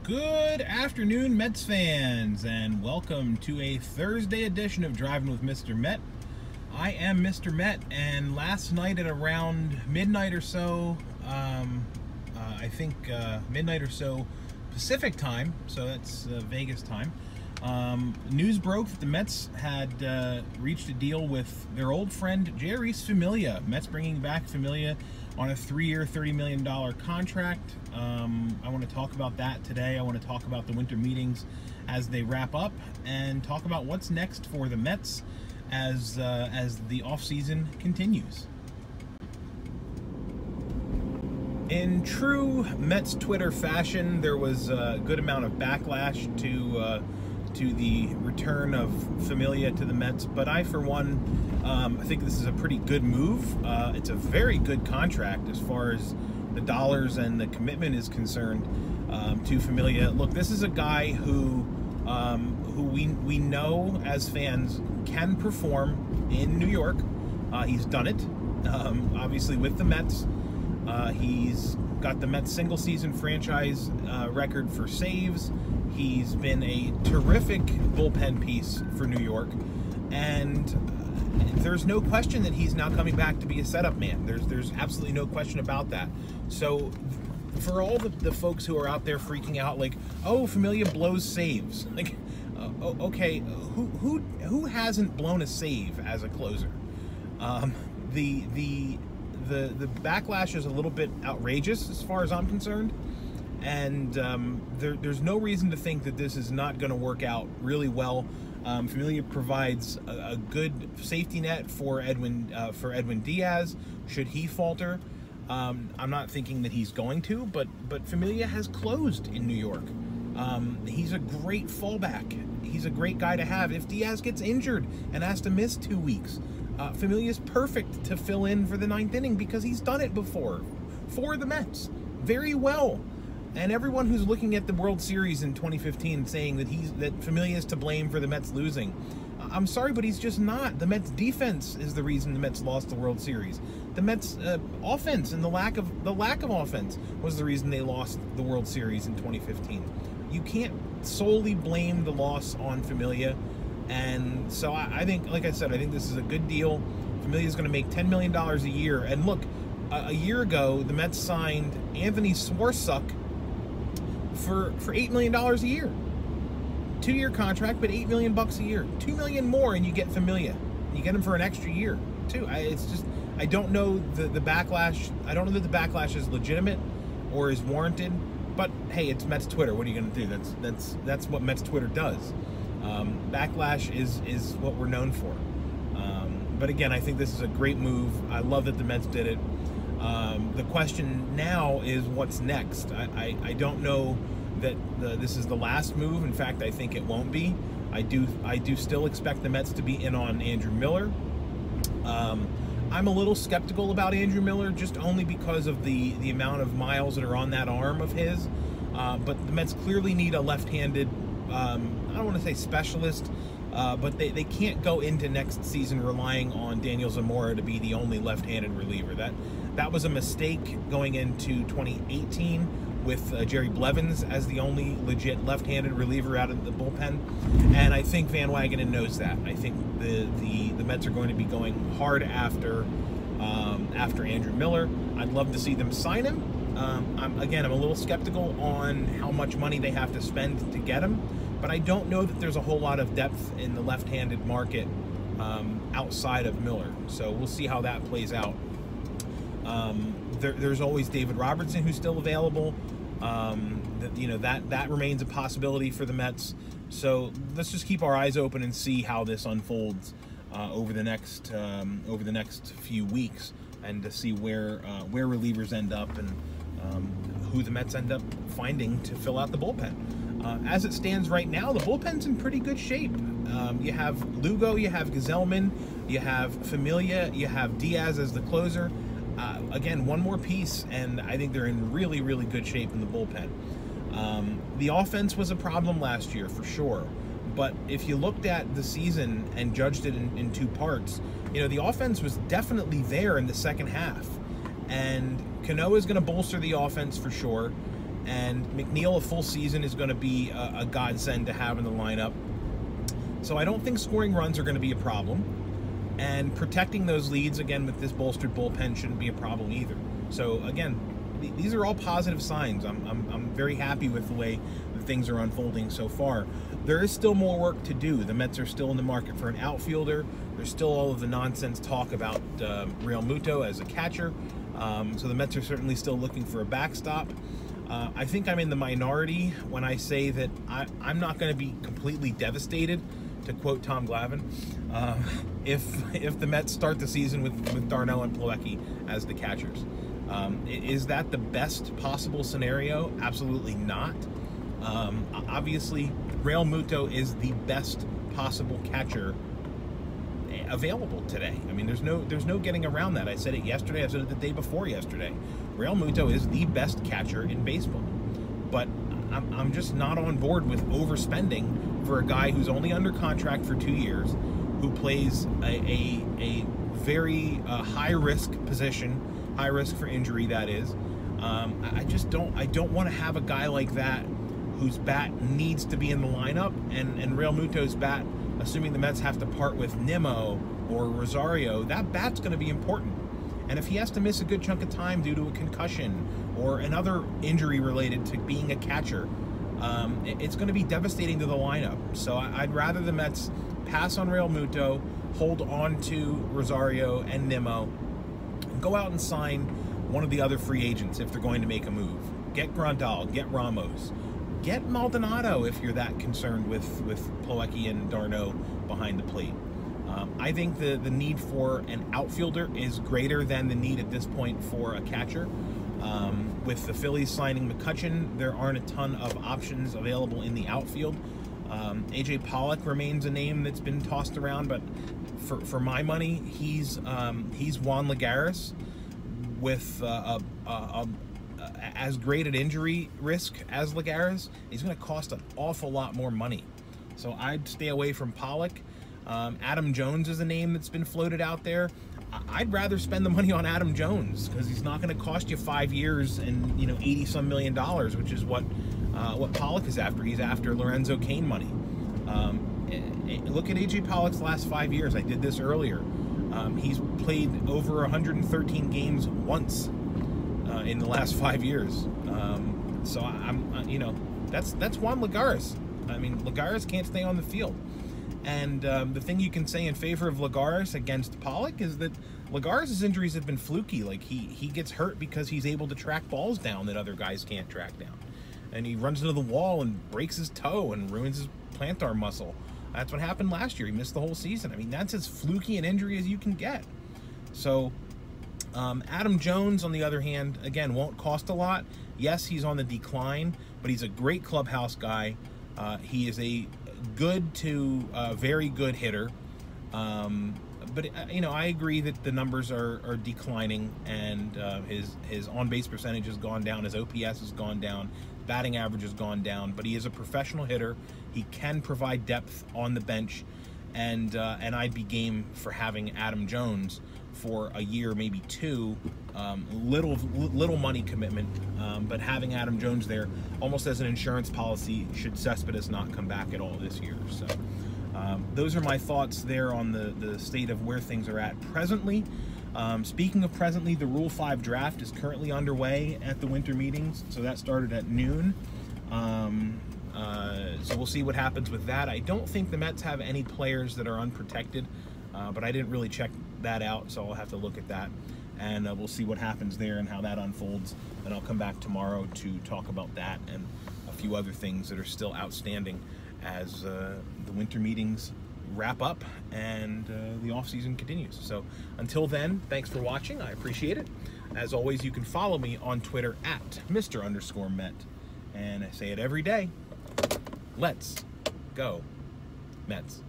Good afternoon, Mets fans, and welcome to a Thursday edition of Driving with Mr. Met. I am Mr. Met, and last night at around midnight or so, midnight or so Pacific time, so that's Vegas time, news broke that the Mets had reached a deal with their old friend Jeurys Familia. Mets bringing back Familia on a 3-year, $30 million contract. I want to talk about that today. I want to talk about the winter meetings as they wrap up and talk about what's next for the Mets as the offseason continues. In true Mets Twitter fashion, there was a good amount of backlash to the return of Familia to the Mets, but I, for one, I think this is a pretty good move. It's a very good contract as far as the dollars and the commitment is concerned to Familia. Look, this is a guy who we know as fans can perform in New York. He's done it, obviously with the Mets. He's got the Mets single-season franchise record for saves. He's been a terrific bullpen piece for New York, and there's no question that he's now coming back to be a setup man. There's absolutely no question about that. So for all the folks who are out there freaking out like, oh, Familia blows saves, like, okay, who hasn't blown a save as a closer? The backlash is a little bit outrageous as far as I'm concerned, and there's no reason to think that this is not going to work out really well. Familia provides a good safety net for Edwin Diaz should he falter. I'm not thinking that he's going to, but Familia has closed in New York. He's a great fallback. He's a great guy to have if Diaz gets injured and has to miss 2 weeks. Familia is perfect to fill in for the 9th inning because he's done it before for the Mets very well. And everyone who's looking at the World Series in 2015 saying that Familia is to blame for the Mets losing, I'm sorry, but he's just not. The Mets defense is the reason the Mets lost the World Series. The Mets offense and the lack of offense was the reason they lost the World Series in 2015. You can't solely blame the loss on Familia. And so I think, like I said, I think this is a good deal. Familia is going to make $10 million a year. And look, a year ago, the Mets signed Anthony Swarsuk for $8 million a year. 2-year contract, but $8 million a year. $2 million more, and you get Familia. You get him for an extra year too. I don't know the backlash. I don't know that the backlash is legitimate or is warranted. But hey, it's Mets Twitter. What are you going to do? That's what Mets Twitter does. Backlash is what we're known for. But again, I think this is a great move. I love that the Mets did it. The question now is what's next. I don't know that this is the last move. In fact, I think it won't be. I do still expect the Mets to be in on Andrew Miller. I'm a little skeptical about Andrew Miller just only because of the amount of miles that are on that arm of his. But the Mets clearly need a left-handed, I don't want to say specialist, but they can't go into next season relying on Daniel Zamora to be the only left-handed reliever. That was a mistake going into 2018 with Jerry Blevins as the only legit left-handed reliever out of the bullpen, and I think Van Wagenen knows that. I think the Mets are going to be going hard after Andrew Miller. I'd love to see them sign him. I'm a little skeptical on how much money they have to spend to get him, but I don't know that there's a whole lot of depth in the left-handed market outside of Miller. So we'll see how that plays out. There's always David Robertson who's still available. That remains a possibility for the Mets. So let's just keep our eyes open and see how this unfolds over the next few weeks, and to see where relievers end up and who the Mets end up finding to fill out the bullpen. As it stands right now, the bullpen's in pretty good shape. You have Lugo, you have Gazelman, you have Familia, you have Diaz as the closer. Again, one more piece, and I think they're in really, really good shape in the bullpen. The offense was a problem last year, for sure. But if you looked at the season and judged it in 2 parts, the offense was definitely there in the second half. And Cano is going to bolster the offense for sure. and McNeil a full season is going to be a godsend to have in the lineup. So I don't think scoring runs are going to be a problem, and protecting those leads again with this bolstered bullpen shouldn't be a problem either. So again, these are all positive signs. I'm very happy with the way that things are unfolding so far. There is still more work to do. The Mets are still in the market for an outfielder. There's still all of the nonsense talk about Realmuto as a catcher. So the Mets are certainly still looking for a backstop. I think I'm in the minority when I say that I'm not going to be completely devastated, to quote Tom Glavine, if the Mets start the season with d'Arnaud and Pollock as the catchers. Is that the best possible scenario? Absolutely not. Obviously, Realmuto is the best possible catcher available today. I mean, there's no getting around that. I said it yesterday. I said it the day before yesterday. Realmuto is the best catcher in baseball. But I'm just not on board with overspending for a guy who's only under contract for 2 years, who plays a very high-risk position, high risk for injury, that is. I don't want to have a guy like that whose bat needs to be in the lineup, and Realmuto's bat, assuming the Mets have to part with Nimmo or Rosario, that bat's going to be important. And if he has to miss a good chunk of time due to a concussion or another injury related to being a catcher, it's going to be devastating to the lineup. So I'd rather the Mets pass on Realmuto, hold on to Rosario and Nimmo, and go out and sign one of the other free agents if they're going to make a move. Get Grandal, get Ramos, get Maldonado if you're that concerned with Pollock and d'Arnaud behind the plate. I think the need for an outfielder is greater than the need at this point for a catcher. With the Phillies signing McCutchen, there aren't a ton of options available in the outfield. AJ Pollock remains a name that's been tossed around, but for my money, he's Juan Lagares with as great an injury risk as Lagares. He's going to cost an awful lot more money. So I'd stay away from Pollock. Adam Jones is a name that's been floated out there. I'd rather spend the money on Adam Jones because he's not going to cost you 5 years and $80-some million, which is what Pollock is after. He's after Lorenzo Cain money. Look at AJ Pollock's last 5 years. I did this earlier. He's played over 113 games once in the last 5 years. So that's Juan Lagares. I mean, Lagares can't stay on the field. And the thing you can say in favor of Lagares against Pollock is that Lagares' injuries have been fluky. Like, he gets hurt because he's able to track balls down that other guys can't track down. And he runs into the wall and breaks his toe and ruins his plantar muscle. That's what happened last year. He missed the whole season. I mean, that's as fluky an injury as you can get. So Adam Jones, on the other hand, again, won't cost a lot. Yes, he's on the decline, but he's a great clubhouse guy. He is a good to very good hitter. But I agree that the numbers are declining, and his on-base percentage has gone down, his OPS has gone down, batting average has gone down, but he is a professional hitter. He can provide depth on the bench, and I'd be game for having Adam Jones for a year, maybe two. Little money commitment, but having Adam Jones there almost as an insurance policy should Cespedes not come back at all this year. So those are my thoughts there on the state of where things are at presently. Speaking of presently, the Rule 5 draft is currently underway at the winter meetings, so that started at noon. So we'll see what happens with that. I don't think the Mets have any players that are unprotected, but I didn't really check that out, so I'll have to look at that. And we'll see what happens there and how that unfolds. And I'll come back tomorrow to talk about that and a few other things that are still outstanding as the winter meetings wrap up and the off-season continues. So until then, thanks for watching. I appreciate it. As always, you can follow me on Twitter at Mr_Met. And I say it every day. Let's go, Mets.